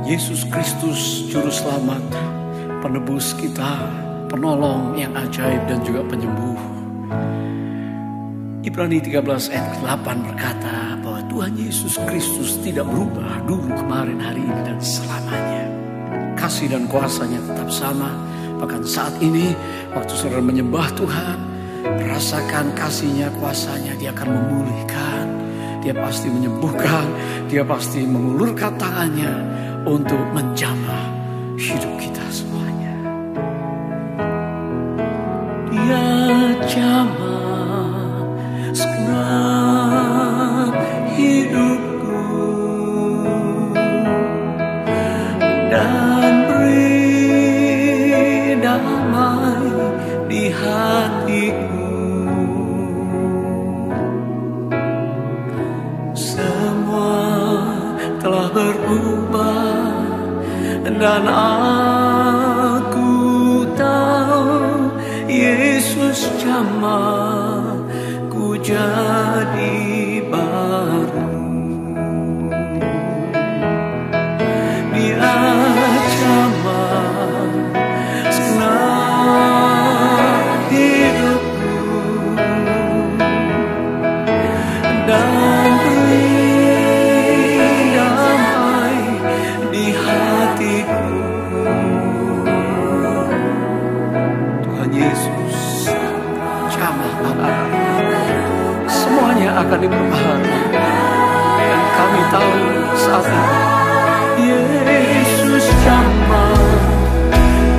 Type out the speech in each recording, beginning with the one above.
Yesus Kristus Juru Selamat, penebus kita, penolong yang ajaib dan juga penyembuh. Ibrani 13 ayat 8 berkata bahwa Tuhan Yesus Kristus tidak berubah dulu, kemarin, hari ini, dan selamanya. Kasih dan kuasanya tetap sama. Bahkan saat ini, waktu saudara menyembah Tuhan, rasakan kasihnya, kuasanya. Dia akan memulihkan, Dia pasti menyembuhkan, Dia pasti mengulurkan tangannya untuk menjamah hidup kita semuanya. Dia jamah segenap hidupku dan beri damai di hatiku. Semua telah berubah dan aku tahu Yesus jamah ku jadi baru. Dia jamah segenap hidupku dan beri damai di hatiku. Tuhan Yesus jamah semuanya akan diperbaharui, dan kami tahu saat ini Yesus jamah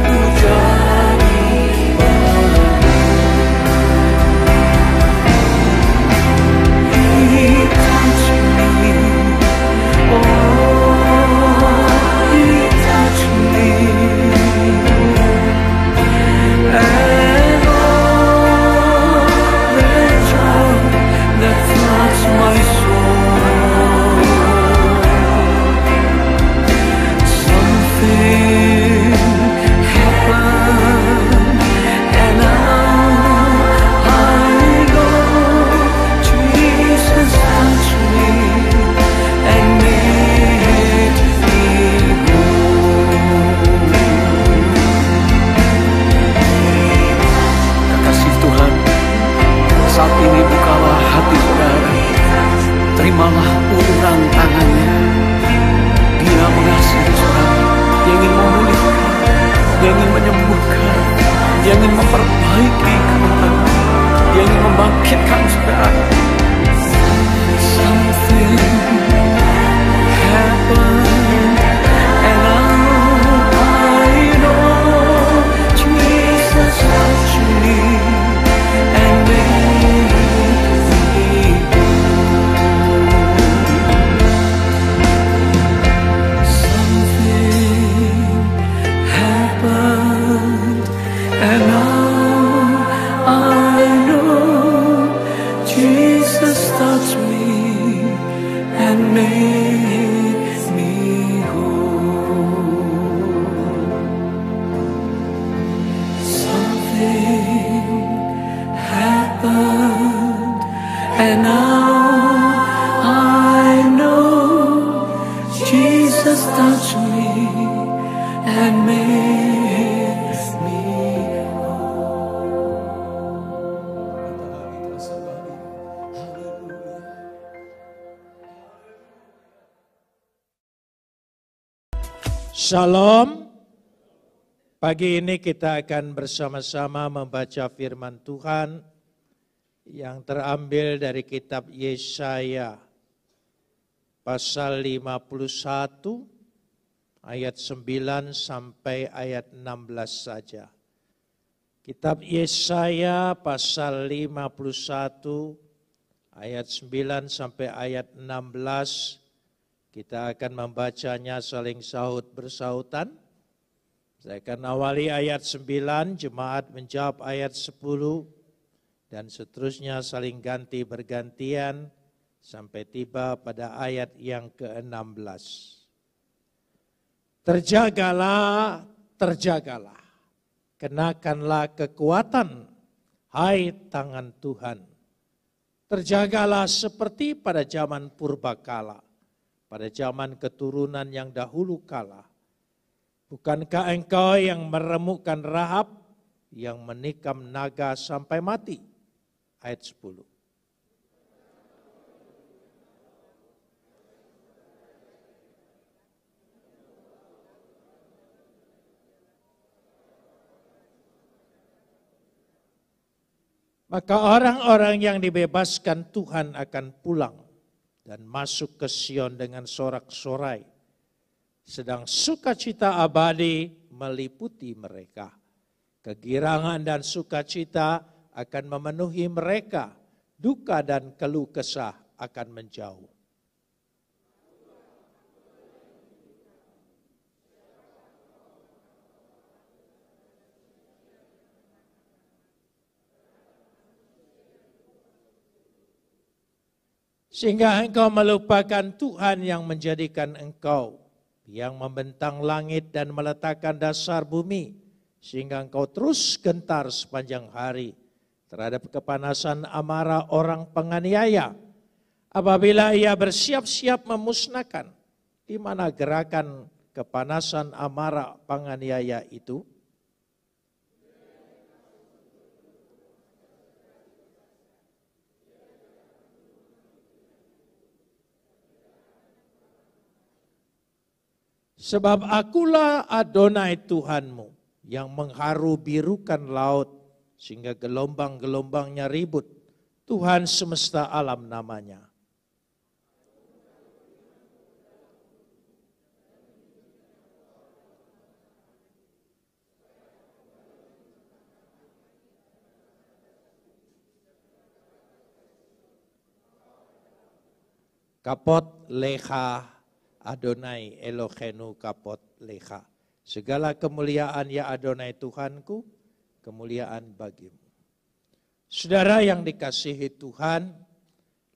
ku jadi baru. He touched me, oh He touched me, and all the joy that floods my soul. Something happened, and now I know Jesus touched me and made me whole. Kekasih Tuhan, saat ini bukalah hati saudara, terimalah uluran tangannya. Dia mengasihi saudara, Dia ingin memulihkan, Dia ingin menyembuhkan, Dia ingin memperbaiki keadaan, Dia ingin membangkitkan saudara. Something happened, and now I know Jesus touched me and made me whole. Something happened, and now I know Jesus touched me and made me whole. Something happened, and now I know Jesus touched me and made me Shalom. Pagi ini kita akan bersama-sama membaca firman Tuhan yang terambil dari kitab Yesaya pasal 51 ayat 9 sampai ayat 16 saja. Kitab Yesaya pasal 51 ayat 9 sampai ayat 16. Kita akan membacanya saling sahut bersautan. Saya akan awali ayat 9, jemaat menjawab ayat 10, dan seterusnya saling ganti bergantian sampai tiba pada ayat yang ke-16. Terjagalah, terjagalah, kenakanlah kekuatan, hai tangan Tuhan. Terjagalah seperti pada zaman purbakala, pada zaman keturunan yang dahulu kala. Bukankah engkau yang meremukkan Rahab yang menikam naga sampai mati? Ayat 10. Maka orang-orang yang dibebaskan Tuhan akan pulang dan masuk ke Sion dengan sorak-sorai. Sedang sukacita abadi meliputi mereka. Kegirangan dan sukacita akan memenuhi mereka. Duka dan keluh kesah akan menjauh. Sehingga engkau melupakan Tuhan yang menjadikan engkau, yang membentang langit dan meletakkan dasar bumi, sehingga engkau terus gentar sepanjang hari terhadap kepanasan amarah orang penganiaya. Apabila ia bersiap-siap memusnahkan, di mana gerakan kepanasan amarah penganiaya itu? Sebab akulah Adonai Tuhanmu yang mengharu birukan laut sehingga gelombang-gelombangnya ribut. Tuhan semesta alam namanya. Kapot leha Adonai Elohenu kapot leha. Segala kemuliaan ya Adonai Tuhanku, kemuliaan bagimu. Saudara yang dikasihi Tuhan,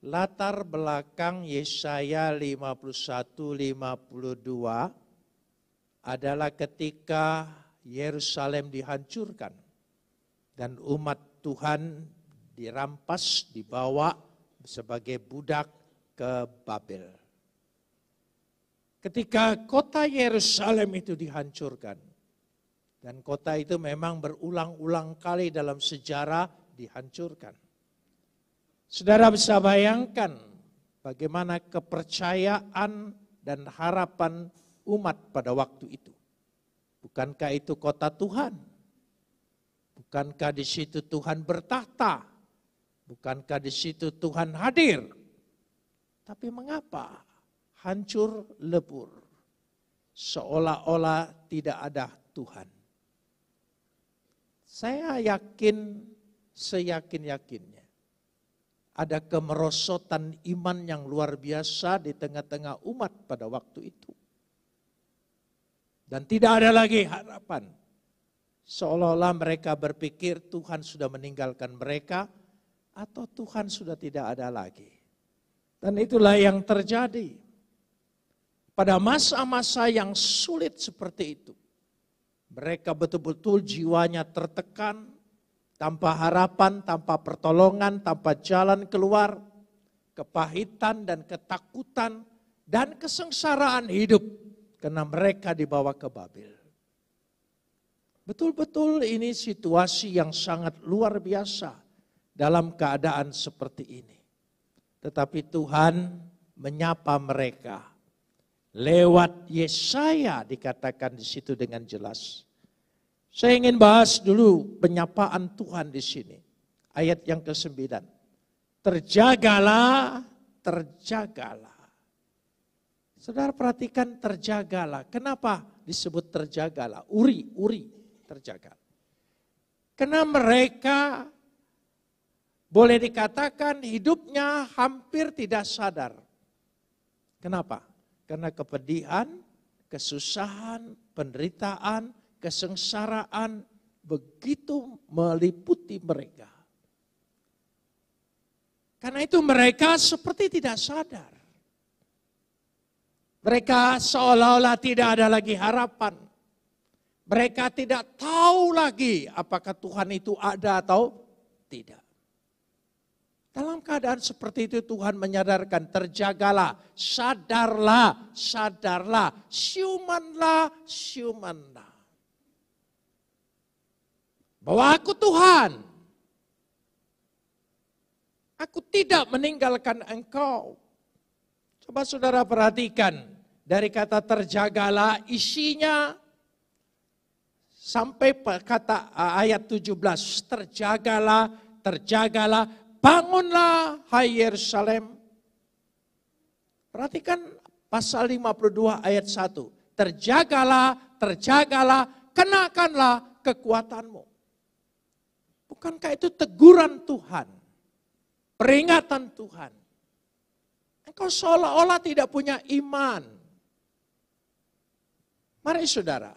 latar belakang Yesaya 51-52 adalah ketika Yerusalem dihancurkan dan umat Tuhan dirampas, dibawa sebagai budak ke Babel. Ketika kota Yerusalem itu dihancurkan, dan kota itu memang berulang-ulang kali dalam sejarah dihancurkan. Saudara bisa bayangkan bagaimana kepercayaan dan harapan umat pada waktu itu. Bukankah itu kota Tuhan? Bukankah di situ Tuhan bertahta? Bukankah di situ Tuhan hadir? Tapi mengapa hancur lebur, seolah-olah tidak ada Tuhan? Saya yakin, seyakin-yakinnya, ada kemerosotan iman yang luar biasa di tengah-tengah umat pada waktu itu. Dan tidak ada lagi harapan. Seolah-olah mereka berpikir Tuhan sudah meninggalkan mereka, atau Tuhan sudah tidak ada lagi. Dan itulah yang terjadi. Pada masa-masa yang sulit seperti itu, mereka betul-betul jiwanya tertekan, tanpa harapan, tanpa pertolongan, tanpa jalan keluar, kepahitan dan ketakutan, dan kesengsaraan hidup, karena mereka dibawa ke Babel. Betul-betul ini situasi yang sangat luar biasa dalam keadaan seperti ini. Tetapi Tuhan menyapa mereka. Lewat Yesaya dikatakan di situ dengan jelas. Saya ingin bahas dulu penyapaan Tuhan di sini. Ayat yang ke-9. Terjagalah, terjagalah. Saudara perhatikan terjagalah. Kenapa disebut terjagalah? Uri, terjaga. Karena mereka boleh dikatakan hidupnya hampir tidak sadar. Kenapa? Karena kepedihan, kesusahan, penderitaan, kesengsaraan begitu meliputi mereka. Karena itu mereka seperti tidak sadar. Mereka seolah-olah tidak ada lagi harapan. Mereka tidak tahu lagi apakah Tuhan itu ada atau tidak. Dalam keadaan seperti itu Tuhan menyadarkan, terjagalah, sadarlah, sadarlah, siumanlah, siumanlah. Bahwa aku Tuhan, aku tidak meninggalkan engkau. Coba saudara perhatikan, dari kata terjagalah isinya sampai kata ayat 17, terjagalah, terjagalah, bangunlah hai Yerusalem. Perhatikan pasal 52 ayat 1. Terjagalah, terjagalah, kenakanlah kekuatanmu. Bukankah itu teguran Tuhan? Peringatan Tuhan. Engkau seolah-olah tidak punya iman. Mari saudara,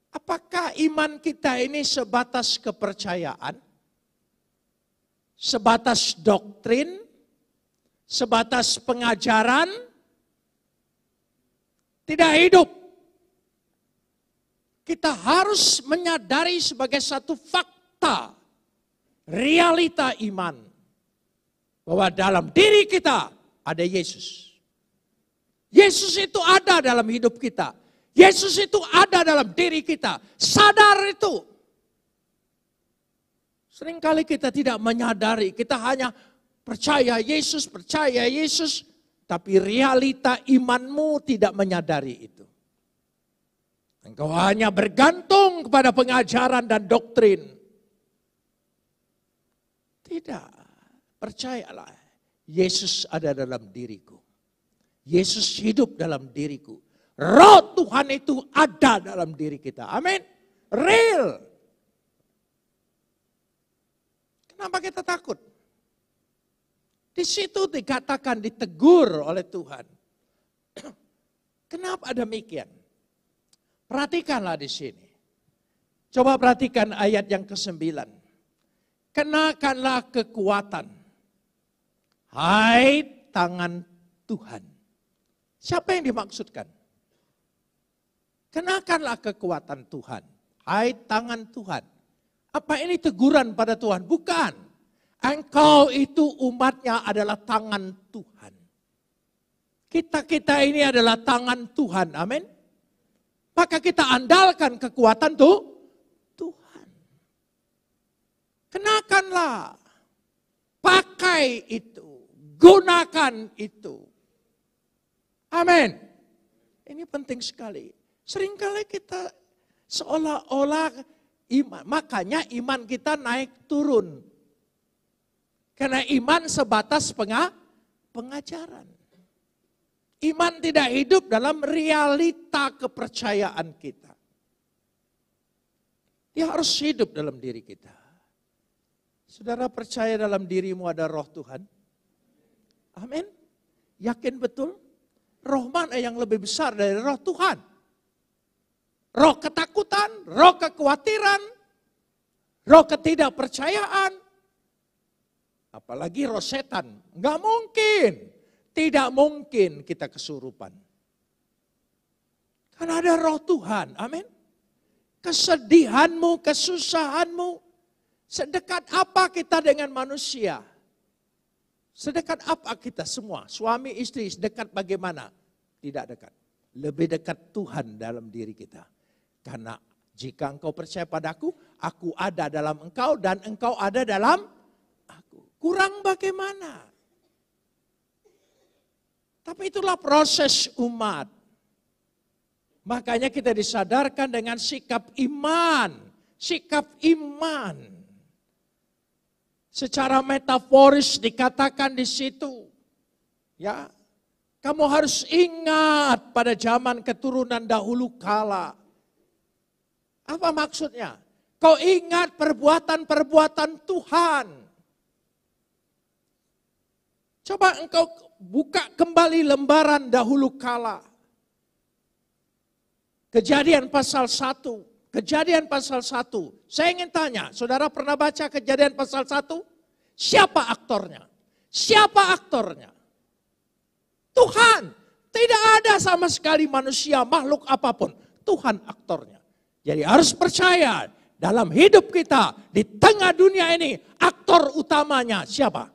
apakah iman kita ini sebatas kepercayaan? Sebatas doktrin? Sebatas pengajaran? Tidak hidup. Kita harus menyadari sebagai satu fakta, realita iman, bahwa dalam diri kita ada Yesus. Yesus itu ada dalam hidup kita. Yesus itu ada dalam diri kita. Sadar itu. Seringkali kita tidak menyadari. Kita hanya percaya Yesus, tapi realita imanmu tidak menyadari itu. Engkau hanya bergantung kepada pengajaran dan doktrin. Tidak, percayalah, Yesus ada dalam diriku. Yesus hidup dalam diriku. Roh Tuhan itu ada dalam diri kita. Amin. Real. Kenapa kita takut? Di situ dikatakan, ditegur oleh Tuhan. Kenapa demikian? Perhatikanlah di sini. Coba perhatikan ayat yang ke-9. Kenakanlah kekuatan, hai tangan Tuhan. Siapa yang dimaksudkan? Kenakanlah kekuatan Tuhan, hai tangan Tuhan. Apa ini teguran pada Tuhan? Bukan. Engkau itu umatnya adalah tangan Tuhan. Kita ini adalah tangan Tuhan, amin. Maka kita andalkan kekuatan Tuhan. Kenakanlah, pakai itu, gunakan itu. Amin. Ini penting sekali. Seringkali kita seolah-olah iman, makanya iman kita naik turun. Karena iman sebatas pengajaran. Iman tidak hidup dalam realita kepercayaan kita. Dia harus hidup dalam diri kita. Saudara percaya dalam dirimu ada roh Tuhan? Amin. Yakin betul? Roh mana yang lebih besar dari roh Tuhan? Roh ketakutan, roh kekhawatiran, roh ketidakpercayaan. Apalagi roh setan. Enggak mungkin. Tidak mungkin kita kesurupan. Karena ada roh Tuhan. Amin. Kesedihanmu, kesusahanmu. Sedekat apa kita dengan manusia? Sedekat apa kita semua? Suami, istri, sedekat bagaimana? Tidak dekat. Lebih dekat Tuhan dalam diri kita. Karena jika engkau percaya padaku, aku ada dalam engkau dan engkau ada dalam aku. Kurang bagaimana? Tapi itulah proses umat. Makanya kita disadarkan dengan sikap iman. Sikap iman. Secara metaforis dikatakan di situ, ya, kamu harus ingat pada zaman keturunan dahulu kala. Apa maksudnya? Kau ingat perbuatan-perbuatan Tuhan. Coba engkau buka kembali lembaran dahulu kala. Kejadian pasal 1. Kejadian pasal 1. Saya ingin tanya, saudara pernah baca Kejadian pasal 1? Siapa aktornya? Siapa aktornya? Tuhan. Tidak ada sama sekali manusia, makhluk apapun. Tuhan aktornya. Jadi harus percaya dalam hidup kita, di tengah dunia ini, aktor utamanya siapa?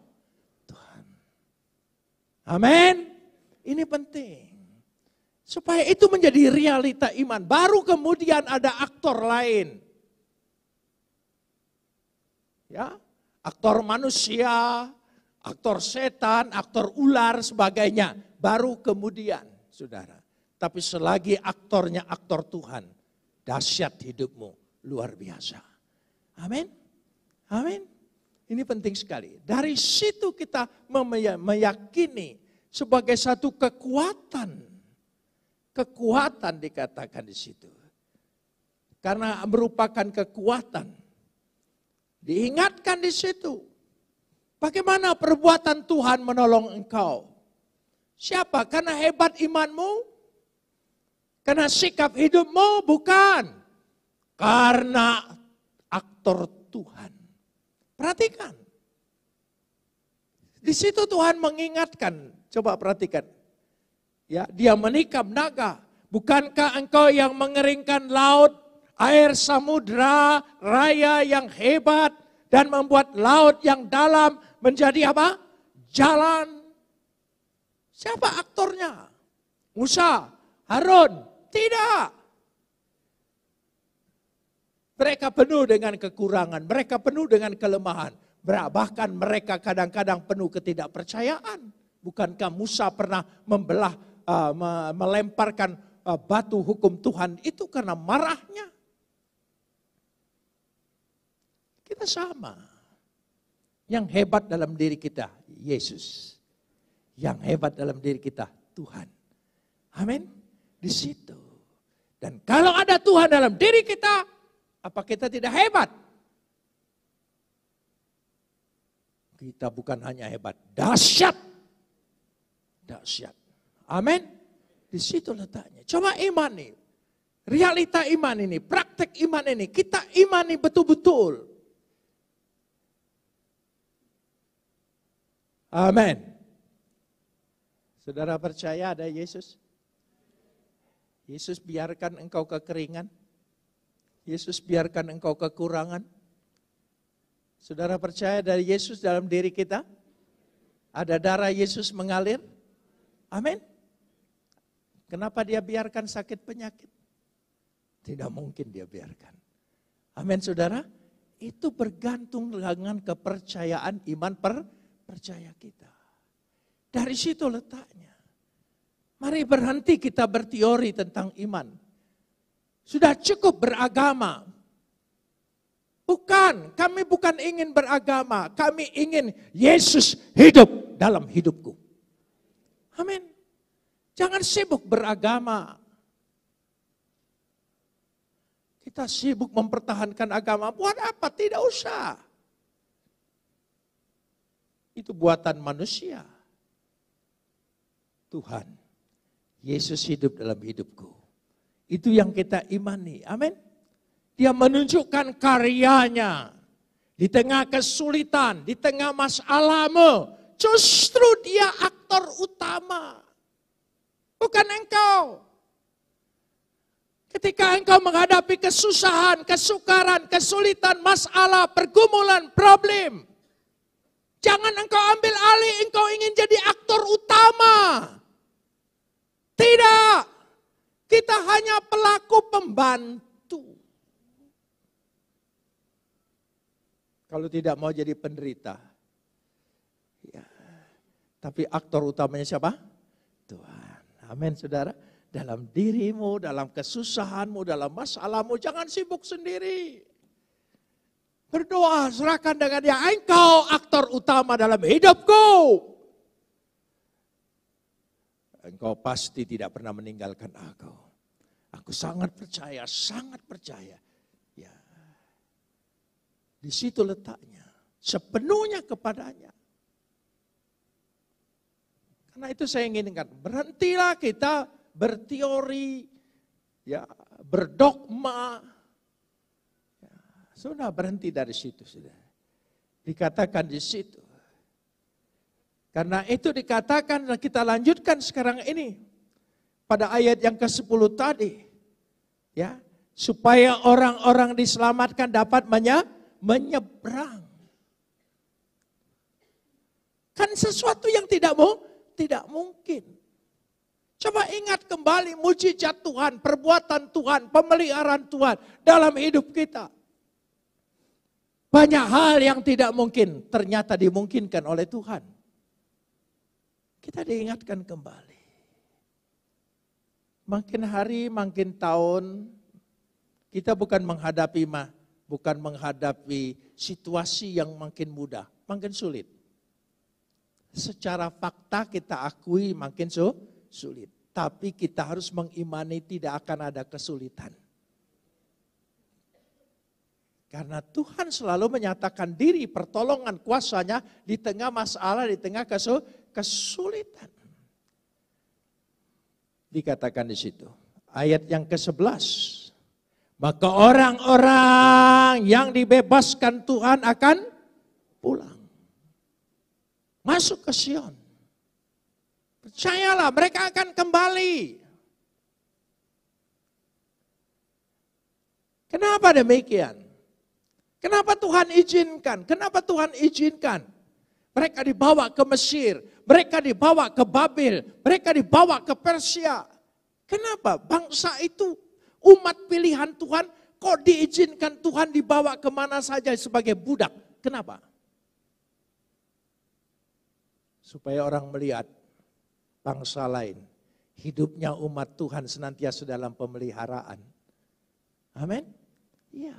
Amin. Ini penting. Supaya itu menjadi realita iman. Baru kemudian ada aktor lain. Ya, aktor manusia, aktor setan, aktor ular, sebagainya. Baru kemudian, saudara. Tapi selagi aktornya aktor Tuhan, dahsyat hidupmu, luar biasa. Amin. Amin. Ini penting sekali. Dari situ kita meyakini sebagai satu kekuatan. Kekuatan dikatakan di situ. Karena merupakan kekuatan. Diingatkan di situ. Bagaimana perbuatan Tuhan menolong engkau? Siapa? Karena hebat imanmu? Karena sikap hidupmu? Bukan. Karena aktor Tuhan. Perhatikan. Di situ Tuhan mengingatkan. Coba perhatikan. Ya, dia menikam naga. Bukankah engkau yang mengeringkan laut, air samudra, raya yang hebat, dan membuat laut yang dalam menjadi apa? Jalan. Siapa aktornya? Musa, Harun? Tidak. Mereka penuh dengan kekurangan, mereka penuh dengan kelemahan. Bahkan mereka kadang-kadang penuh ketidakpercayaan. Bukankah Musa pernah melemparkan batu hukum Tuhan itu karena marahnya? Kita sama. Yang hebat dalam diri kita, Yesus. Yang hebat dalam diri kita, Tuhan. Amin. Di situ. Dan kalau ada Tuhan dalam diri kita, apa kita tidak hebat? Kita bukan hanya hebat, dahsyat. Dahsyat. Amin. Di situ letaknya. Coba imani. Realita iman ini, praktek iman ini, kita imani betul-betul. Amin. Saudara percaya ada Yesus? Yesus biarkan engkau kekeringan. Yesus biarkan engkau kekurangan. Saudara percaya dari Yesus dalam diri kita? Ada darah Yesus mengalir? Amin. Kenapa dia biarkan sakit penyakit? Tidak mungkin dia biarkan. Amin saudara. Itu bergantung dengan kepercayaan iman percaya kita. Dari situ letaknya. Mari berhenti kita berteori tentang iman. Sudah cukup beragama. Bukan, kami bukan ingin beragama. Kami ingin Yesus hidup dalam hidupku. Amin. Jangan sibuk beragama. Kita sibuk mempertahankan agama. Buat apa? Tidak usah. Itu buatan manusia. Tuhan, Yesus hidup dalam hidupku. Itu yang kita imani. Amin. Dia menunjukkan karyanya. Di tengah kesulitan, di tengah masalahmu. Justru dia aktor utama. Bukan engkau. Ketika engkau menghadapi kesusahan, kesukaran, kesulitan, masalah, pergumulan, problem. Jangan engkau ambil alih, engkau ingin jadi aktor utama. Tidak. Kita hanya pelaku pembantu. Kalau tidak mau jadi penderita. Ya. Tapi aktor utamanya siapa? Tuhan. Amin saudara. Dalam dirimu, dalam kesusahanmu, dalam masalahmu, jangan sibuk sendiri. Berdoa, serahkan dengan dia, engkau aktor utama dalam hidupku. Engkau pasti tidak pernah meninggalkan aku. Aku sangat percaya, sangat percaya. Ya. Di situ letaknya, sepenuhnya kepadanya. Karena itu saya inginkan, berhentilah kita berteori, ya, berdogma. Ya, sudah berhenti dari situ sudah. Dikatakan di situ. Karena itu dikatakan dan kita lanjutkan sekarang ini pada ayat yang ke-10 tadi. Ya, supaya orang-orang diselamatkan dapat menyeberang. Kan sesuatu yang tidak mungkin. Coba ingat kembali mujizat Tuhan, perbuatan Tuhan, pemeliharaan Tuhan dalam hidup kita. Banyak hal yang tidak mungkin ternyata dimungkinkan oleh Tuhan. Kita diingatkan kembali. Makin hari, makin tahun, kita bukan menghadapi situasi yang makin mudah, makin sulit. Secara fakta kita akui makin sulit. Tapi kita harus mengimani tidak akan ada kesulitan. Karena Tuhan selalu menyatakan diri pertolongan kuasanya di tengah masalah, di tengah kesulitan. Dikatakan di situ, ayat yang ke-11. Maka orang-orang yang dibebaskan Tuhan akan pulang. Masuk ke Sion. Percayalah mereka akan kembali. Kenapa demikian? Kenapa Tuhan izinkan? Kenapa Tuhan izinkan? Mereka dibawa ke Mesir, mereka dibawa ke Babel, mereka dibawa ke Persia. Kenapa? Bangsa itu umat pilihan Tuhan kok diizinkan Tuhan dibawa kemana saja sebagai budak. Kenapa? Supaya orang melihat bangsa lain, hidupnya umat Tuhan senantiasa dalam pemeliharaan. Amin? Ya.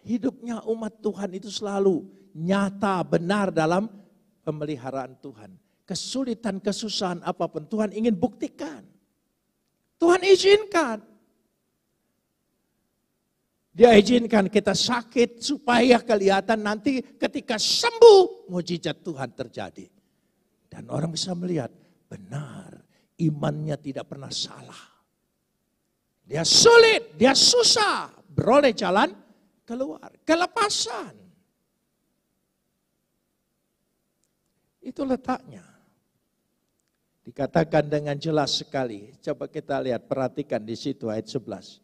Hidupnya umat Tuhan itu selalu nyata, benar dalam pemeliharaan Tuhan. Kesulitan, kesusahan apapun Tuhan ingin buktikan. Tuhan izinkan. Dia izinkan kita sakit supaya kelihatan nanti ketika sembuh mujizat Tuhan terjadi. Dan orang bisa melihat benar imannya tidak pernah salah. Dia sulit, dia susah beroleh jalan keluar, kelepasan. Itu letaknya. Dikatakan dengan jelas sekali. Coba kita lihat, perhatikan di situ ayat 11.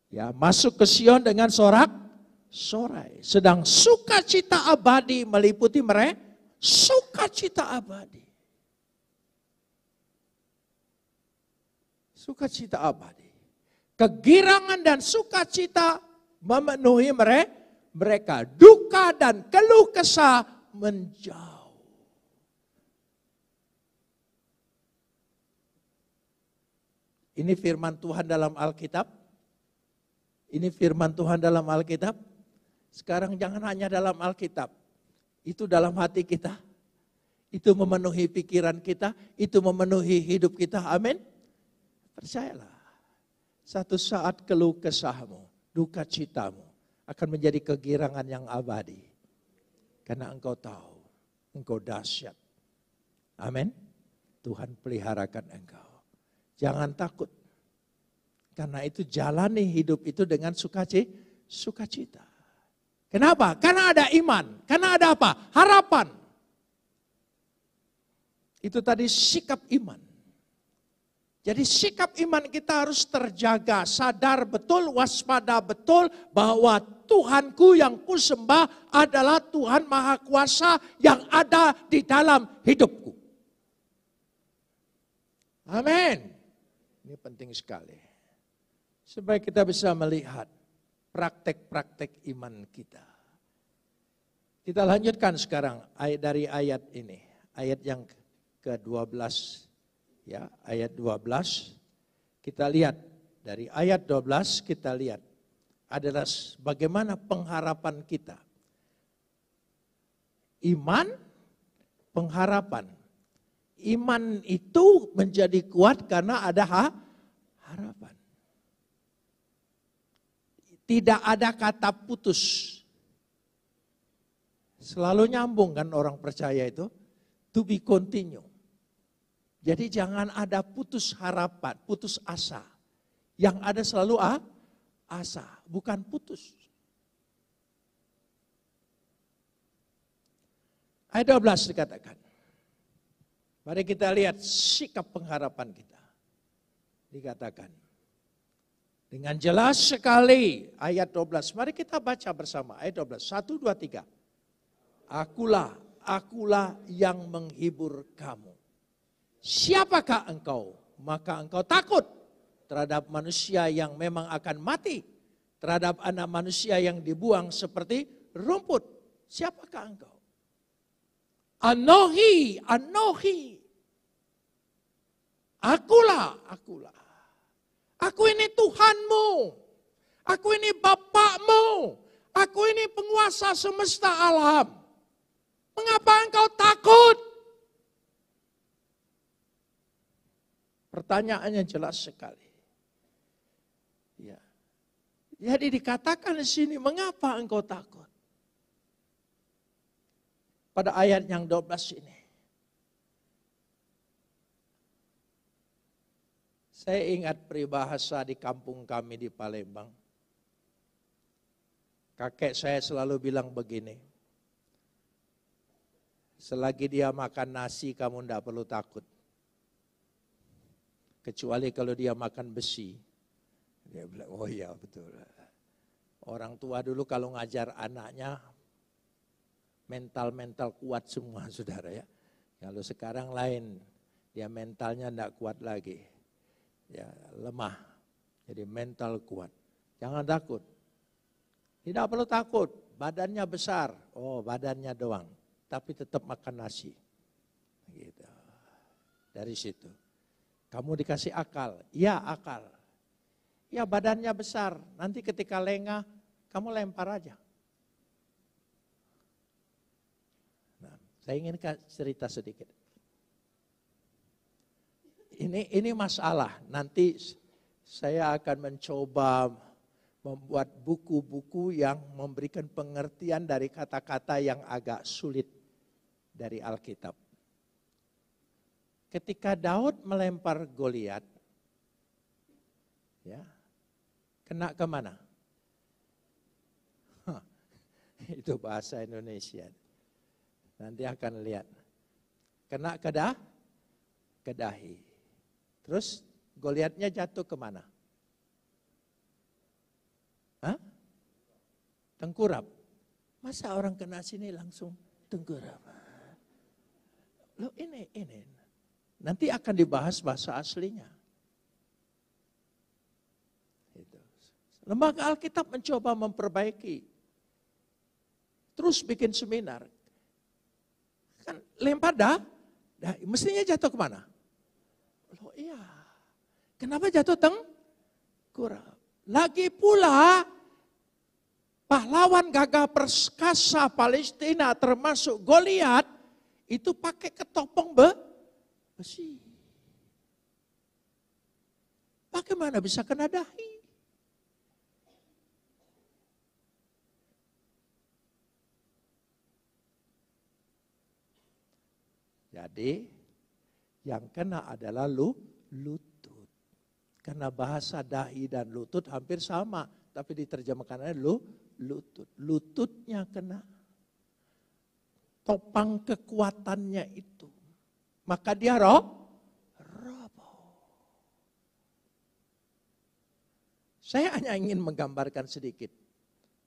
Ya, masuk ke Sion dengan sorak-sorai. Sedang sukacita abadi meliputi mereka. Sukacita abadi. Sukacita abadi. Kegirangan dan sukacita memenuhi mereka. Duka dan keluh kesah menjauh. Ini firman Tuhan dalam Alkitab. Ini firman Tuhan dalam Alkitab. Sekarang jangan hanya dalam Alkitab. Itu dalam hati kita. Itu memenuhi pikiran kita. Itu memenuhi hidup kita. Amin. Percayalah. Satu saat keluh kesahmu, duka citamu akan menjadi kegirangan yang abadi. Karena engkau tahu, engkau dahsyat. Amin. Tuhan peliharakan engkau. Jangan takut. Karena itu jalani hidup itu dengan sukacita. Kenapa? Karena ada iman. Karena ada apa? Harapan. Itu tadi sikap iman. Jadi sikap iman kita harus terjaga, sadar betul, waspada betul bahwa Tuhanku yang kusembah adalah Tuhan Maha Kuasa yang ada di dalam hidupku. Amin. Ini penting sekali. Supaya kita bisa melihat praktek-praktek iman kita. Kita lanjutkan sekarang dari ayat ini. Ayat yang ke-12. Ya, ayat 12. Kita lihat. Dari ayat 12 kita lihat. Adalah bagaimana pengharapan kita. Iman, pengharapan. Iman itu menjadi kuat karena ada harapan. Tidak ada kata putus. Selalu nyambung kan orang percaya itu. To be continue. Jadi jangan ada putus harapan, putus asa. Yang ada selalu asa, bukan putus. Ayat 12 dikatakan. Mari kita lihat sikap pengharapan kita. Dikatakan. Dengan jelas sekali ayat 12. Mari kita baca bersama ayat 12. 1, 2, 3. Akulah yang menghibur kamu. siapakah engkau? Maka engkau takut terhadap manusia yang memang akan mati, terhadap anak manusia yang dibuang seperti rumput. Siapakah engkau? Anohi, anohi. Akulah. Aku ini Tuhanmu. Aku ini Bapakmu. Aku ini penguasa semesta alam. Mengapa engkau takut? Pertanyaannya jelas sekali. Ya. Jadi dikatakan di sini, mengapa engkau takut? Pada ayat yang 12 ini. Saya ingat peribahasa di kampung kami di Palembang. Kakek saya selalu bilang begini, selagi dia makan nasi kamu tidak perlu takut. Kecuali kalau dia makan besi. Dia bilang, oh iya betul. Orang tua dulu kalau ngajar anaknya, mental kuat semua saudara ya. Kalau sekarang lain, dia mentalnya tidak kuat lagi. Ya, lemah. Jadi mental kuat. Jangan takut. Tidak perlu takut, badannya besar. Oh, badannya doang. Tapi tetap makan nasi. Gitu. Dari situ. Kamu dikasih akal. Ya, akal. Ya, badannya besar. Nanti ketika lengah, kamu lempar aja. Nah, saya ingin cerita sedikit. Ini masalah. Nanti saya akan mencoba membuat buku-buku yang memberikan pengertian dari kata-kata yang agak sulit dari Alkitab. Ketika Daud melempar Goliat, ya, kena kemana? Itu bahasa Indonesia. Nanti akan lihat. Kena ke dahi. Terus Goliatnya jatuh kemana? Hah? Tengkurap. Masa orang kena sini langsung tengkurap? Loh ini. Nanti akan dibahas bahasa aslinya. Lembaga Alkitab mencoba memperbaiki. Terus bikin seminar. Kan lempar mestinya jatuh kemana? Loh iya. Kenapa jatuh tengkurap? Lagi pula pahlawan gagah perkasa Palestina termasuk Goliat itu pakai ketopong besi. Bagaimana bisa kena dahi? Jadi yang kena adalah lutut. Karena bahasa dahi dan lutut hampir sama. Tapi diterjemahkannya lutut. Lututnya kena. Topang kekuatannya itu. Maka dia roboh. Saya hanya ingin menggambarkan sedikit.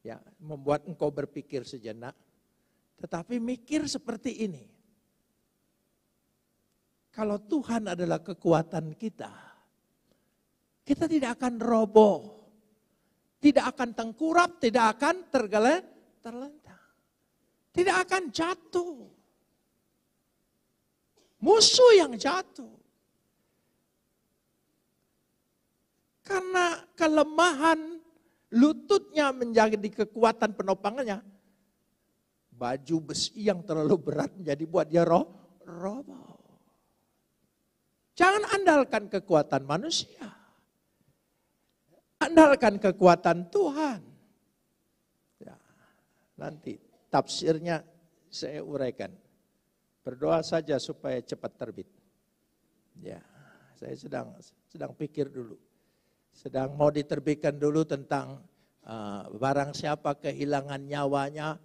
Ya, membuat engkau berpikir sejenak. Tetapi mikir seperti ini. Kalau Tuhan adalah kekuatan kita, kita tidak akan roboh. Tidak akan tengkurap, tidak akan terlentang. Tidak akan jatuh. Musuh yang jatuh. Karena kelemahan lututnya menjadi kekuatan penopangannya. Baju besi yang terlalu berat menjadi buat dia roboh. Jangan andalkan kekuatan manusia. Andalkan kekuatan Tuhan. Ya, nanti tafsirnya saya uraikan. Berdoa saja supaya cepat terbit. Ya, saya sedang pikir dulu. Sedang mau diterbitkan dulu tentang barang siapa kehilangan nyawanya,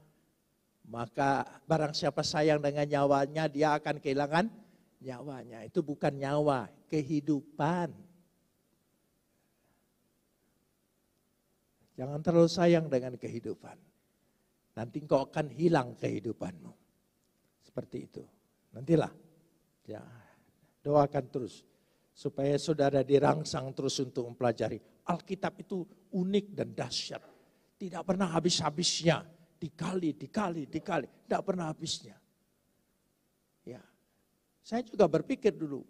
maka barang siapa sayang dengan nyawanya, dia akan kehilangan nyawanya. Itu bukan nyawa, kehidupan. Jangan terlalu sayang dengan kehidupan. Nanti engkau akan hilang kehidupanmu. Seperti itu. Nantilah. Ya. Doakan terus supaya saudara dirangsang terus untuk mempelajari. Alkitab itu unik dan dahsyat. Tidak pernah habis-habisnya. Dikali. Tidak pernah habisnya. Ya. Saya juga berpikir dulu.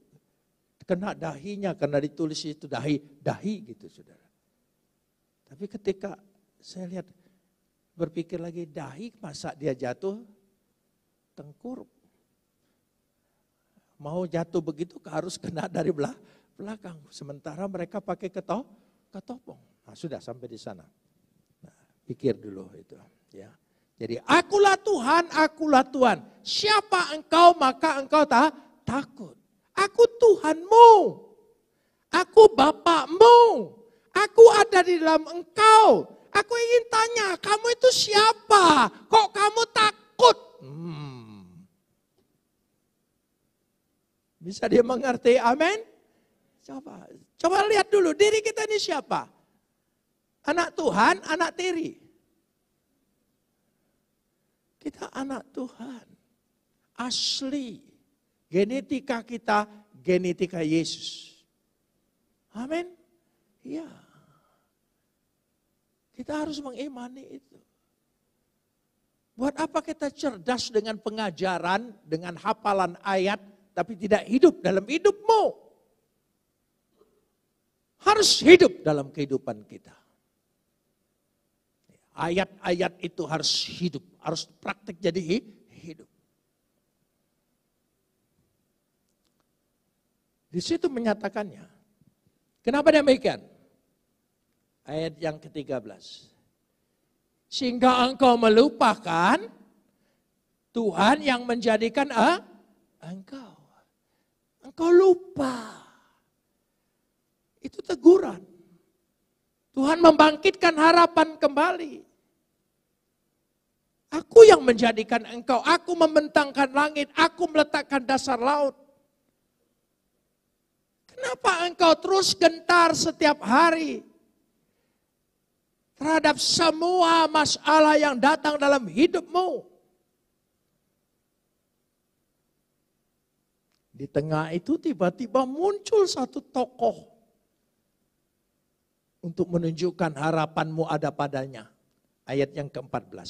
Kena dahinya, karena ditulis itu dahi gitu saudara. Tapi ketika saya lihat, berpikir lagi, dahi masa dia jatuh tengkurap. Mau jatuh begitu harus kena dari belakang. Sementara mereka pakai ketopong. Nah, sudah sampai di sana. Nah, pikir dulu itu. Ya. Jadi akulah Tuhan. Siapa engkau maka engkau takut. Aku Tuhanmu. Aku Bapakmu. Aku ada di dalam engkau. Aku ingin tanya, kamu itu siapa? Kok kamu takut? Bisa dia mengerti? Amin? Coba lihat dulu diri kita ini siapa? Anak Tuhan, anak tiri. Kita anak Tuhan. Asli. Genetika kita, genetika Yesus. Amin? Iya. Kita harus mengimani itu. Buat apa kita cerdas dengan pengajaran, dengan hafalan ayat, tapi tidak hidup dalam hidupmu? Harus hidup dalam kehidupan kita. Ayat-ayat itu harus hidup, harus praktik jadi hidup. Di situ menyatakannya. Kenapa demikian? Ayat yang ke-13. Sehingga engkau melupakan Tuhan yang menjadikan engkau. Engkau lupa. Itu teguran. Tuhan membangkitkan harapan kembali. Aku yang menjadikan engkau. Aku membentangkan langit. Aku meletakkan dasar laut. Kenapa engkau terus gentar setiap hari terhadap semua masalah yang datang dalam hidupmu? Di tengah itu tiba-tiba muncul satu tokoh untuk menunjukkan harapanmu ada padanya. Ayat yang ke-14.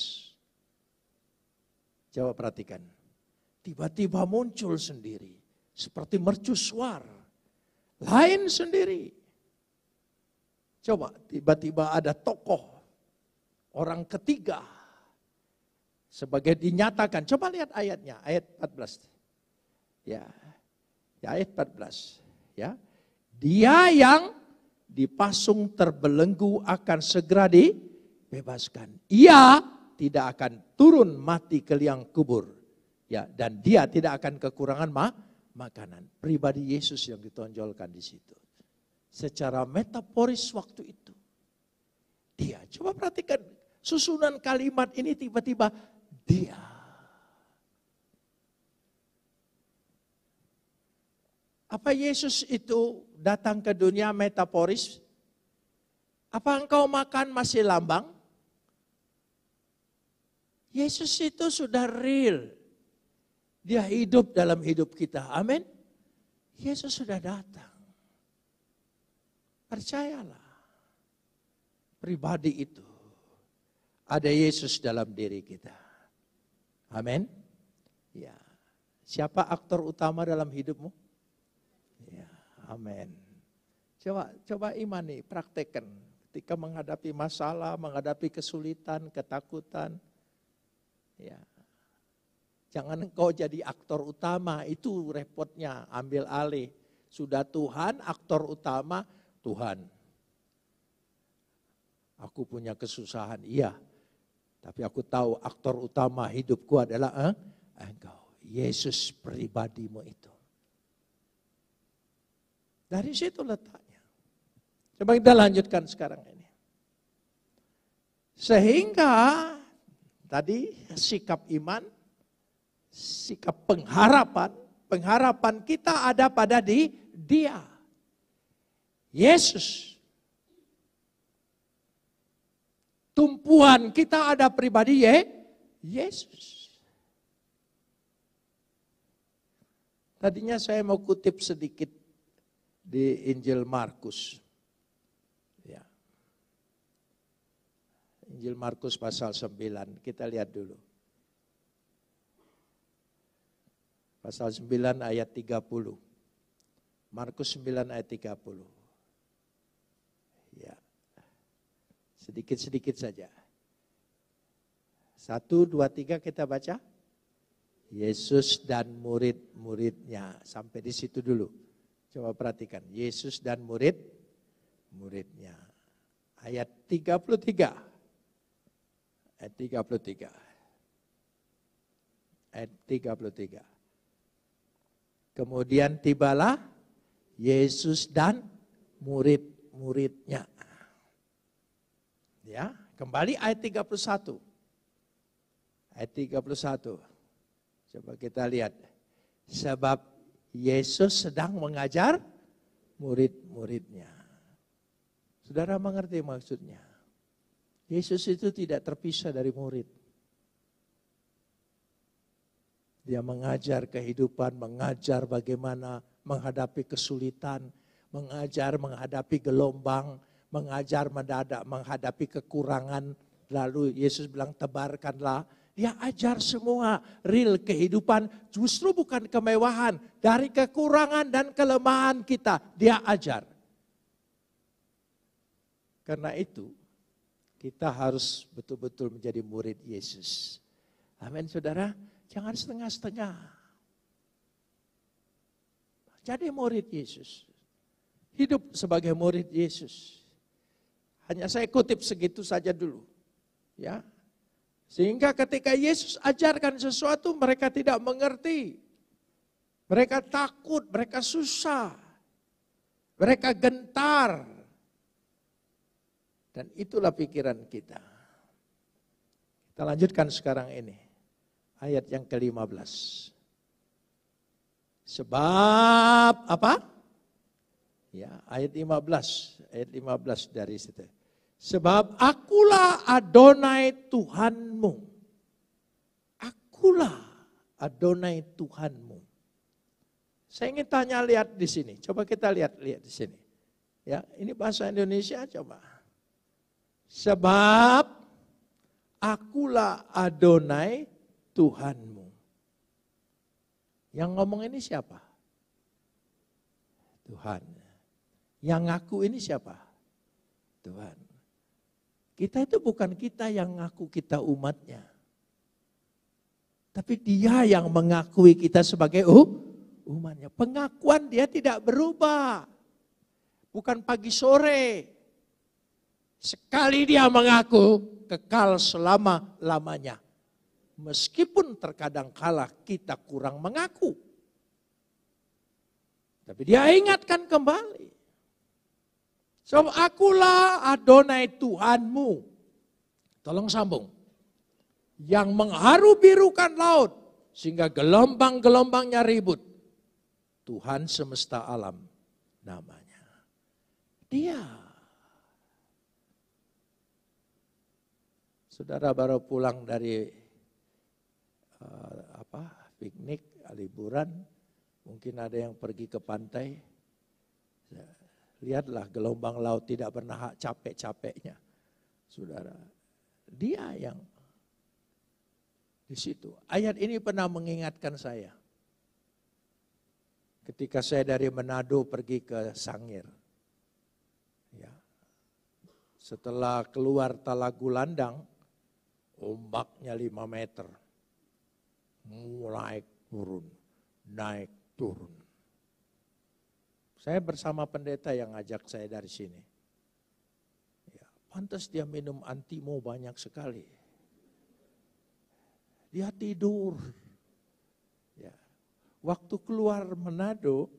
Coba perhatikan. Tiba-tiba muncul sendiri. Seperti mercusuar. Lain sendiri. Coba tiba-tiba ada tokoh. Orang ketiga. Sebagai dinyatakan. Coba lihat ayatnya. Ayat 14. Ya ayat 14. Ya. Dia yang dipasung terbelenggu akan segera dibebaskan. Ia tidak akan turun mati ke liang kubur. Ya, dan dia tidak akan kekurangan makanan. Pribadi Yesus yang ditonjolkan di situ. Secara metaforis waktu itu. Dia, coba perhatikan susunan kalimat ini tiba-tiba dia. Apa Yesus itu datang ke dunia metaforis? Apa engkau makan masih lambang? Yesus itu sudah real. Dia hidup dalam hidup kita. Amin. Yesus sudah datang. Percayalah. Pribadi itu. Ada Yesus dalam diri kita. Amin. Ya. Siapa aktor utama dalam hidupmu? Ya, amin. Coba imani, praktekkan. Ketika menghadapi masalah, menghadapi kesulitan, ketakutan. Ya. Jangan engkau jadi aktor utama, itu repotnya, ambil alih. Sudah Tuhan, aktor utama, Tuhan. Aku punya kesusahan, iya. Tapi aku tahu aktor utama hidupku adalah engkau. Yesus pribadimu itu. Dari situ letaknya. Coba kita lanjutkan sekarang ini. Sehingga tadi sikap iman, sikap pengharapan kita ada pada Dia. Yesus. Tumpuan kita ada pribadi Yesus. Tadinya saya mau kutip sedikit di Injil Markus. Ya. Injil Markus pasal 9, kita lihat dulu. Pasal 9 ayat 30. Markus 9 ayat 30. Ya. Sedikit-sedikit saja. 1, 2, 3 kita baca. Yesus dan murid-muridnya. Sampai di situ dulu. Coba perhatikan. Yesus dan murid-muridnya. Ayat 33. Ayat 33. Ayat 33. Kemudian tibalah Yesus dan murid-muridnya. Ya, kembali ayat 31. Ayat 31. Coba kita lihat. Sebab Yesus sedang mengajar murid-muridnya. Saudara mengerti maksudnya? Yesus itu tidak terpisah dari murid. Dia mengajar kehidupan, mengajar bagaimana menghadapi kesulitan, mengajar menghadapi gelombang, mengajar menghadapi kekurangan. Lalu Yesus bilang tebarkanlah. Dia ajar semua real kehidupan, justru bukan kemewahan. Dari kekurangan dan kelemahan kita, dia ajar. Karena itu, kita harus betul-betul menjadi murid Yesus. Amin saudara, jangan setengah-setengah. Jadi murid Yesus. Hidup sebagai murid Yesus. Hanya saya kutip segitu saja dulu. Ya. Sehingga ketika Yesus ajarkan sesuatu mereka tidak mengerti. Mereka takut, mereka susah. Mereka gentar. Dan itulah pikiran kita. Kita lanjutkan sekarang ini. Ayat yang ke-15. Sebab apa? Ya, ayat 15. Ayat 15 dari situ. Sebab akulah Adonai Tuhanmu. Akulah Adonai Tuhanmu. Saya ingin tanya, lihat di sini. Coba kita lihat di sini. Ya, ini bahasa Indonesia coba. Sebab akulah Adonai Tuhanmu. Yang ngomong ini siapa? Tuhan. Yang ngaku ini siapa? Tuhan. Kita itu bukan kita yang ngaku kita umatnya. Tapi dia yang mengakui kita sebagai umatnya. Pengakuan dia tidak berubah. Bukan pagi sore. Sekali dia mengaku, kekal selama-lamanya. Meskipun terkadang kala kita kurang mengaku. Tapi dia ingatkan kembali. Sebab akulah Adonai Tuhanmu. Tolong sambung. Yang mengharu birukan laut. Sehingga gelombang-gelombangnya ribut. Tuhan semesta alam namanya. Dia. Saudara baru pulang dari piknik, liburan. Mungkin ada yang pergi ke pantai. Lihatlah gelombang laut tidak pernah capek-capeknya. Saudara, dia yang di situ. Ayat ini pernah mengingatkan saya. Ketika saya dari Manado pergi ke Sangir. Ya. Setelah keluar Talagulandang, ombaknya 5 meter. Naik turun, naik turun. Saya bersama pendeta yang ngajak saya dari sini. Ya, pantas dia minum antimo banyak sekali. Dia tidur. Ya. Waktu keluar Manado,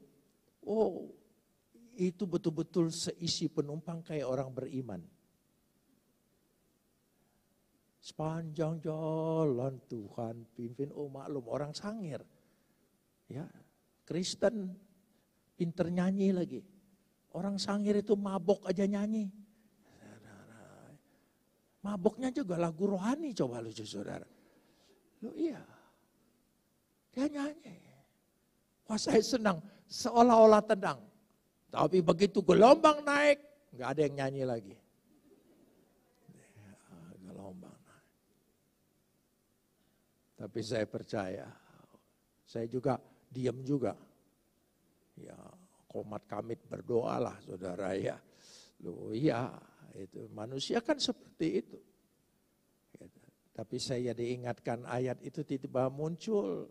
itu betul-betul seisi penumpang kayak orang beriman. Sepanjang jalan Tuhan pimpin, maklum orang Sangir. Ya, Kristen. Pinter nyanyi lagi. Orang Sangir itu mabok aja nyanyi. Maboknya juga lagu rohani, coba lucu saudara. Loh iya. Dia nyanyi. Wah, saya senang, seolah-olah tenang. Tapi begitu gelombang naik, nggak ada yang nyanyi lagi. Gelombang naik. Tapi saya percaya, saya juga diam juga. Ya, komat kamit berdoalah saudara ya. Loh iya, itu manusia kan seperti itu. Tapi saya diingatkan ayat itu tiba-tiba muncul.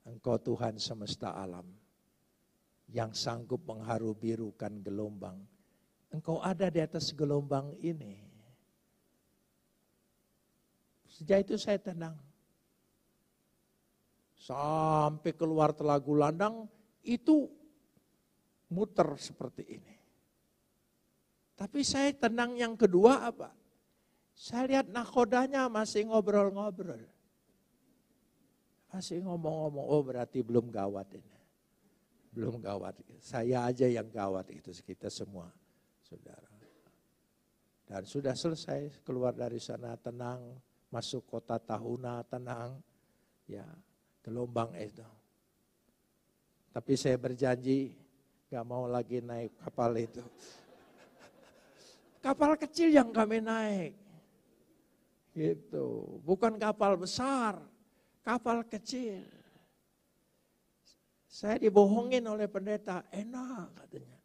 Engkau Tuhan semesta alam yang sanggup mengharu-birukan gelombang. Engkau ada di atas gelombang ini. Sejak itu saya tenang. Sampai keluar Telagu Landang itu muter seperti ini. Tapi saya tenang yang kedua apa? Saya lihat nakodanya masih ngobrol-ngobrol. Masih ngomong-ngomong, oh berarti belum gawat ini. Belum gawat. Saya aja yang gawat itu, kita semua, saudara. Dan sudah selesai, keluar dari sana tenang, masuk kota Tahuna tenang. Ya, gelombang itu. Tapi saya berjanji, gak mau lagi naik kapal itu. Kapal kecil yang kami naik. Gitu, bukan kapal besar, kapal kecil. Saya dibohongin oleh pendeta, enak katanya.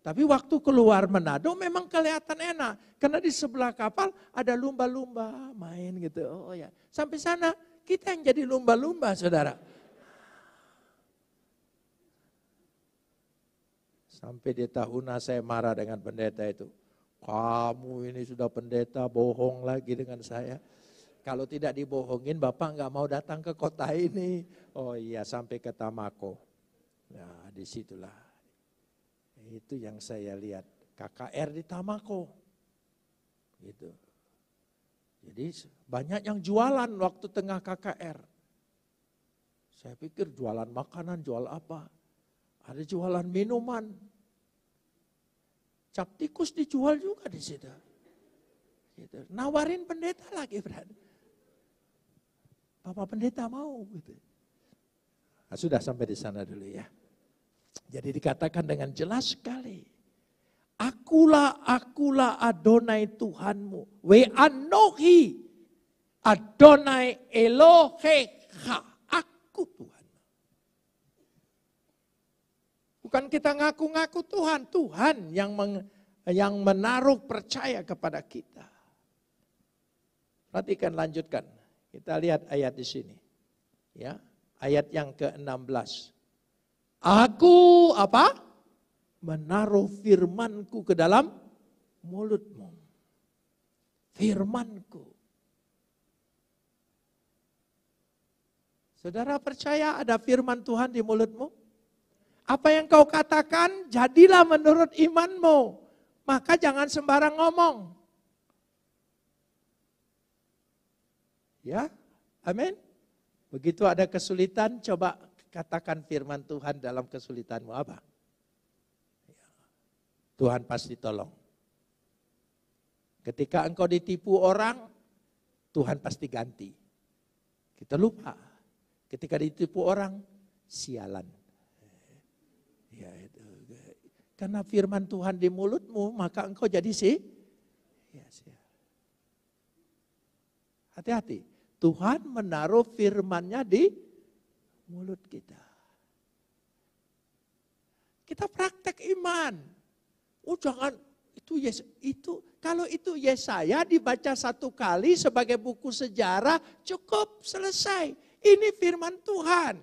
Tapi waktu keluar Manado memang kelihatan enak. Karena di sebelah kapal ada lumba-lumba main gitu. Oh ya, sampai sana kita yang jadi lumba-lumba saudara. Sampai di Tahuna saya marah dengan pendeta itu. Kamu ini sudah pendeta bohong lagi dengan saya. Kalau tidak dibohongin Bapak nggak mau datang ke kota ini. Oh iya sampai ke Tamako. Nah disitulah. Itu yang saya lihat. KKR di Tamako. Gitu. Jadi banyak yang jualan waktu tengah KKR. Saya pikir jualan makanan, jual apa. Ada jualan minuman. Cap tikus dijual juga di situ. Gitu. Nawarin pendeta lagi berarti. Bapak pendeta mau gitu. Nah, sudah sampai di sana dulu ya. Jadi dikatakan dengan jelas sekali. Akulah Adonai Tuhanmu. We anohi Adonai Elohecha. Aku Tuhan. Bukan kita ngaku-ngaku Tuhan. Tuhan yang menaruh percaya kepada kita. Perhatikan lanjutkan. Kita lihat ayat di sini. Ya, ayat yang ke-16. Aku apa? Menaruh firmanku ke dalam mulutmu. Firmanku. Saudara percaya ada firman Tuhan di mulutmu? Apa yang kau katakan, jadilah menurut imanmu. Maka jangan sembarang ngomong. Ya, amin. Begitu ada kesulitan, coba katakan firman Tuhan dalam kesulitanmu apa? Tuhan pasti tolong. Ketika engkau ditipu orang, Tuhan pasti ganti. Kita lupa. Ketika ditipu orang, sialan. Ya, itu. Karena firman Tuhan di mulutmu, maka engkau jadi ya, hati-hati. Tuhan menaruh firman-Nya di mulut kita. Kita praktek iman. Oh jangan, kalau itu Yesaya dibaca satu kali sebagai buku sejarah, cukup selesai. Ini firman Tuhan.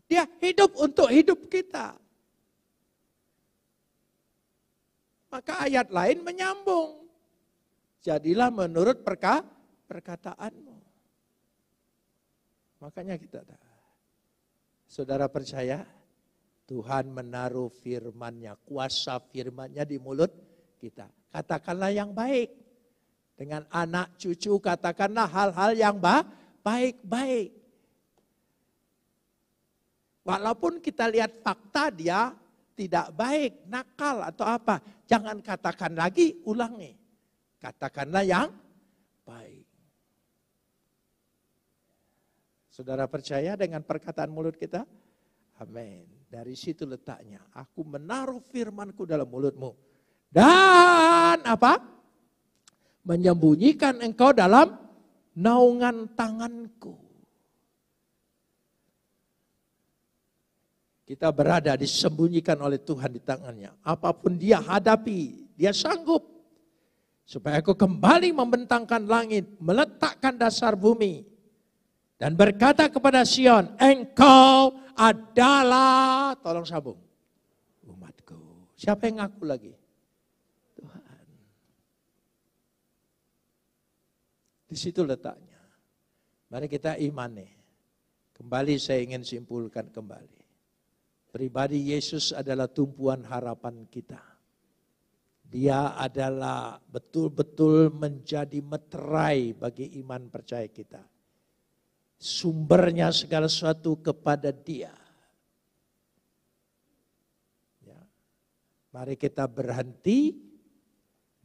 Dia hidup untuk hidup kita. Maka ayat lain menyambung. Jadilah menurut perkataanmu. Makanya kita, saudara percaya, Tuhan menaruh firman-Nya, kuasa firman-Nya di mulut kita. Katakanlah yang baik. Dengan anak cucu katakanlah hal-hal yang baik-baik. Walaupun kita lihat fakta dia tidak baik, nakal atau apa. Jangan katakan lagi, ulangi. Katakanlah yang baik. Saudara percaya dengan perkataan mulut kita? Amin. Dari situ letaknya. Aku menaruh firman-Ku dalam mulutmu. Dan apa? Menyembunyikan engkau dalam naungan tanganku. Kita berada disembunyikan oleh Tuhan di tangannya. Apapun dia hadapi, dia sanggup. Supaya aku kembali membentangkan langit, meletakkan dasar bumi. Dan berkata kepada Sion, engkau adalah, tolong sambung, umatku. Siapa yang ngaku lagi? Tuhan. Di situ letaknya. Mari kita imani. Kembali saya ingin simpulkan kembali. Pribadi Yesus adalah tumpuan harapan kita. Dia adalah betul-betul menjadi meterai bagi iman percaya kita. Sumbernya segala sesuatu kepada Dia. Ya. Mari kita berhenti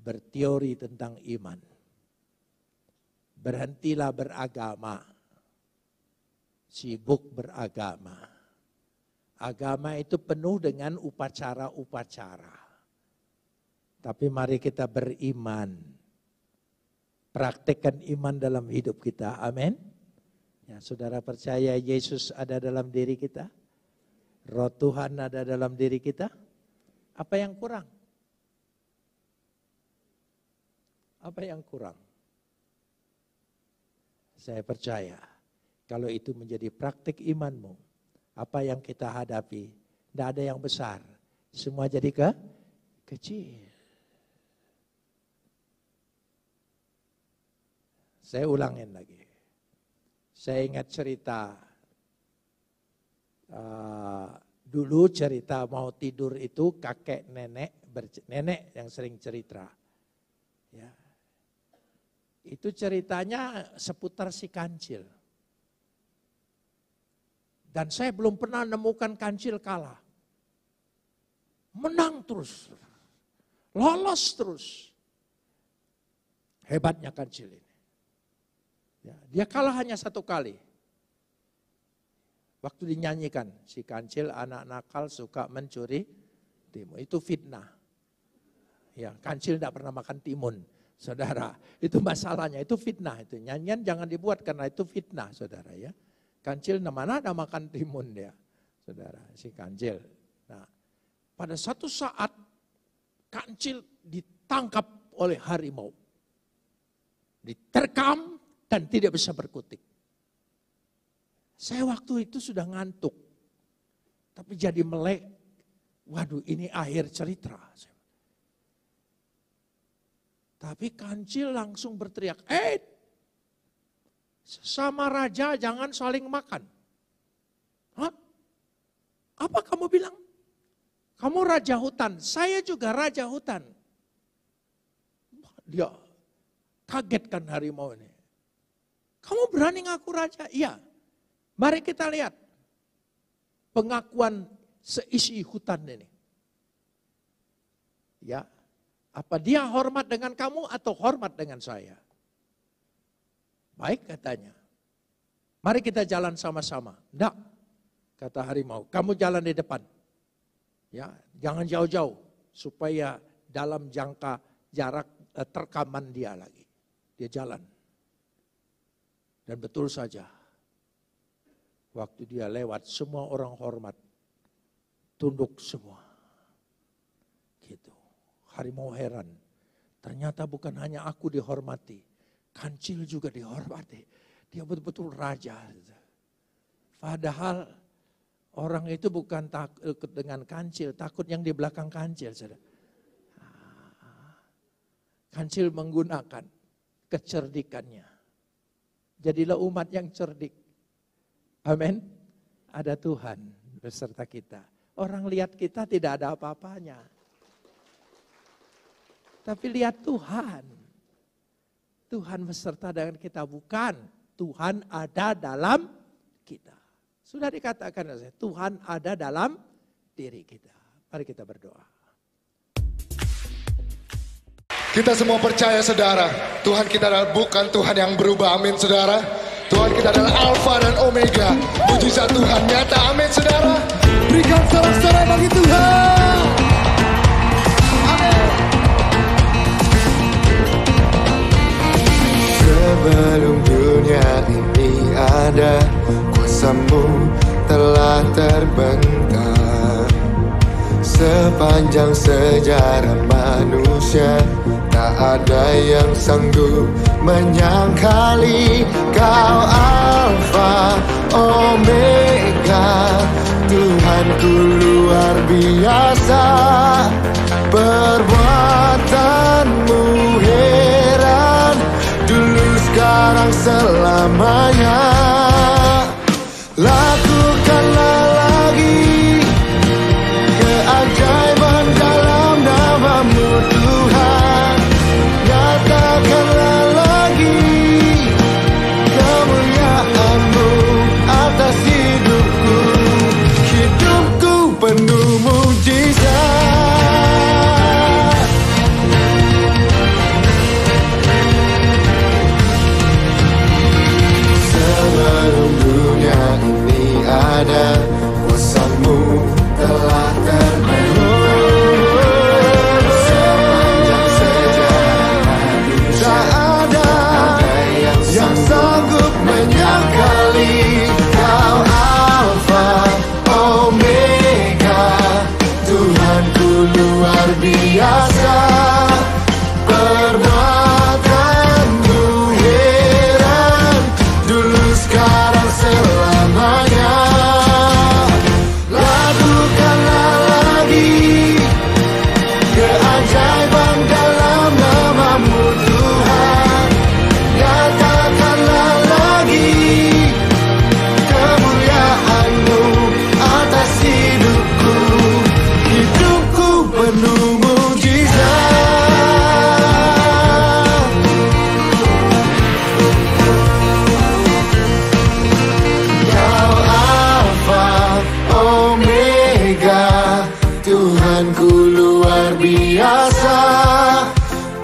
berteori tentang iman. Berhentilah beragama. Sibuk beragama. Agama itu penuh dengan upacara-upacara. Tapi mari kita beriman. Praktekkan iman dalam hidup kita. Amin. Ya, saudara percaya Yesus ada dalam diri kita? Roh Tuhan ada dalam diri kita? Apa yang kurang? Apa yang kurang? Saya percaya kalau itu menjadi praktik imanmu, apa yang kita hadapi, tidak ada yang besar. Semua jadi kecil. Saya ulangin lagi. Saya ingat cerita, dulu cerita mau tidur itu kakek nenek yang sering cerita. Ya. Itu ceritanya seputar si kancil. Dan saya belum pernah nemukan kancil kalah. Menang terus, lolos terus. Hebatnya kancil ini. Ya, dia kalah hanya satu kali. Waktu dinyanyikan, si kancil anak nakal suka mencuri timun. Itu fitnah. Ya, kancil tidak pernah makan timun, saudara. Itu masalahnya, itu fitnah. Itu nyanyian jangan dibuat karena itu fitnah, saudara ya. Kancil mana ada makan timun dia, saudara, si kancil. Nah, pada satu saat kancil ditangkap oleh harimau. Diterkam dan tidak bisa berkutik. Saya waktu itu sudah ngantuk. Tapi jadi melek. Waduh, ini akhir cerita. Tapi kancil langsung berteriak, sesama raja jangan saling makan. Hah? Apa kamu bilang? Kamu raja hutan, saya juga raja hutan. Dia kagetkan harimau ini. Kamu berani ngaku raja? Iya. Mari kita lihat pengakuan seisi hutan ini. Ya, apa dia hormat dengan kamu atau hormat dengan saya? Baik katanya. Mari kita jalan sama-sama. Enggak, kata harimau. Kamu jalan di depan. Ya, jangan jauh-jauh supaya dalam jangka jarak terkaman dia lagi. Dia jalan. Dan betul saja, waktu dia lewat semua orang hormat, tunduk semua. Gitu. Harimau heran, ternyata bukan hanya aku dihormati, kancil juga dihormati. Dia betul-betul raja. Padahal orang itu bukan takut dengan kancil, takut yang di belakang kancil. Kancil menggunakan kecerdikannya. Jadilah umat yang cerdik. Amin. Ada Tuhan beserta kita. Orang lihat kita tidak ada apa-apanya. Tapi lihat Tuhan. Tuhan beserta dengan kita. Bukan. Tuhan ada dalam kita. Sudah dikatakan, Tuhan ada dalam diri kita. Mari kita berdoa. Kita semua percaya saudara, Tuhan kita adalah bukan Tuhan yang berubah, amin saudara. Tuhan kita adalah Alfa dan Omega, mujizat Tuhan nyata, amin saudara. berikan sorak-sorai bagi Tuhan. Amin. Sebelum dunia ini ada, kuasamu telah terbentang. Sepanjang sejarah manusia, tak ada yang sanggup menyangkali Kau Alfa Omega, Tuhanku luar biasa. Perbuatanmu heran, dulu sekarang selamanya. Lakukanlah lagi keajaiban dalam nama-Mu Tuhan. Nyatakanlah lagi kemuliaan-Mu atas hidupku. Hidupku penuh mujizat. Sebelum dunia ini ada, kuasa-Mu telah terbentang. Sepanjang sejarah manusia, tak ada yang sanggup menyangkali Kau Alfa Omega, Tuhanku luar biasa. Perbuatanmu heran, dulu sekarang selamanya. Lakukanlah lagi keajaiban dalam nama-Mu Tuhan. Nyatakanlah lagi kemuliaan-Mu atas hidupku. Hidupku penuh mujizat. Kau Alfa Omega, Tuhanku luar biasa.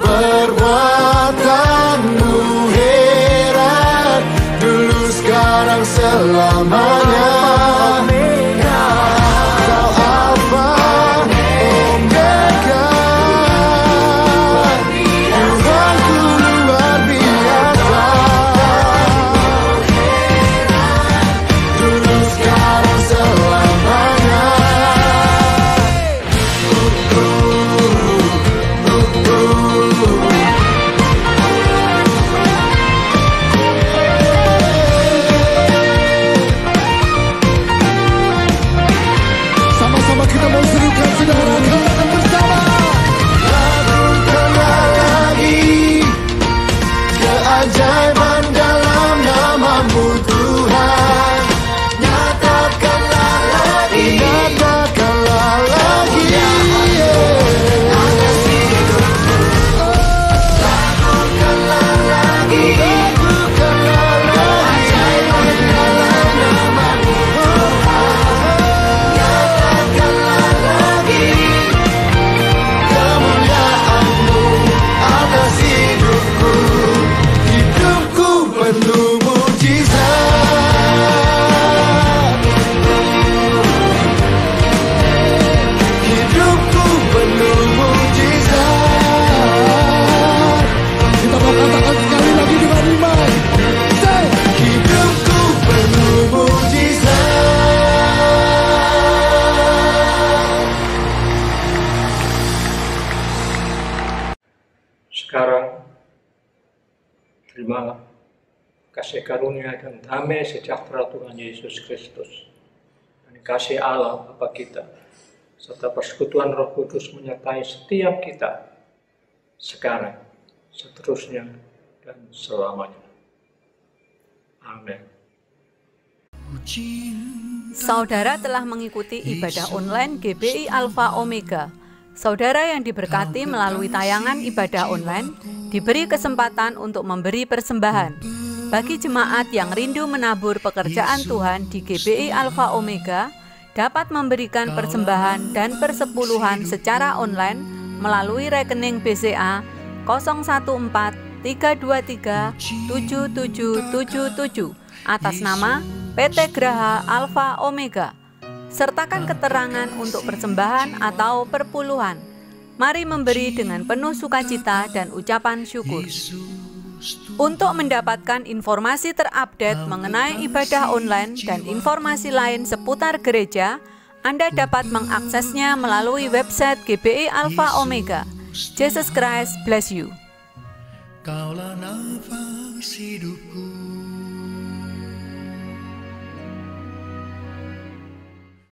Perbuatanmu heran, dulu sekarang selamanya. Kau Alfa Omega, Tuhanku luar biasa. Dulu sekarang selamanya. Sama-sama kita mau serukan saudara, katakan bersama. Lakukanlah lagi keajaiban dalam nama-Mu Tuhan. Nyatakanlah lagi, nyatakanlah lagi. Lakukanlah lagi, lakukanlah lagi keajaiban dalam nama-Mu Tuhan. Nyatakanlah lagi kemuliaan-Mu atas hidupku. Hidupku penuh mujizat. Hidupku penuh mujizat. Kita mau katakan sekali lagi dengan iman. Say, hidupku penuh mujizat. Sekarang, terimalah kasih karunia dan damai sejahtera Tuhan Yesus Kristus, dan kasih Allah Bapa kita, serta persekutuan Roh Kudus menyertai setiap kita, sekarang, seterusnya, dan selamanya. Amin. Saudara telah mengikuti ibadah online GBI Alfa Omega. Saudara yang diberkati melalui tayangan ibadah online diberi kesempatan untuk memberi persembahan. Bagi jemaat yang rindu menabur pekerjaan Tuhan di GBI Alfa Omega, dapat memberikan persembahan dan persepuluhan secara online melalui rekening BCA 014-323-7777 atas nama PT Graha Alfa Omega. Sertakan keterangan untuk persembahan atau perpuluhan. Mari memberi dengan penuh sukacita dan ucapan syukur. Untuk mendapatkan informasi terupdate mengenai ibadah online dan informasi lain seputar gereja, Anda dapat mengaksesnya melalui website GBI Alpha Omega. Jesus Christ bless you. Kaulah nafas hidupku.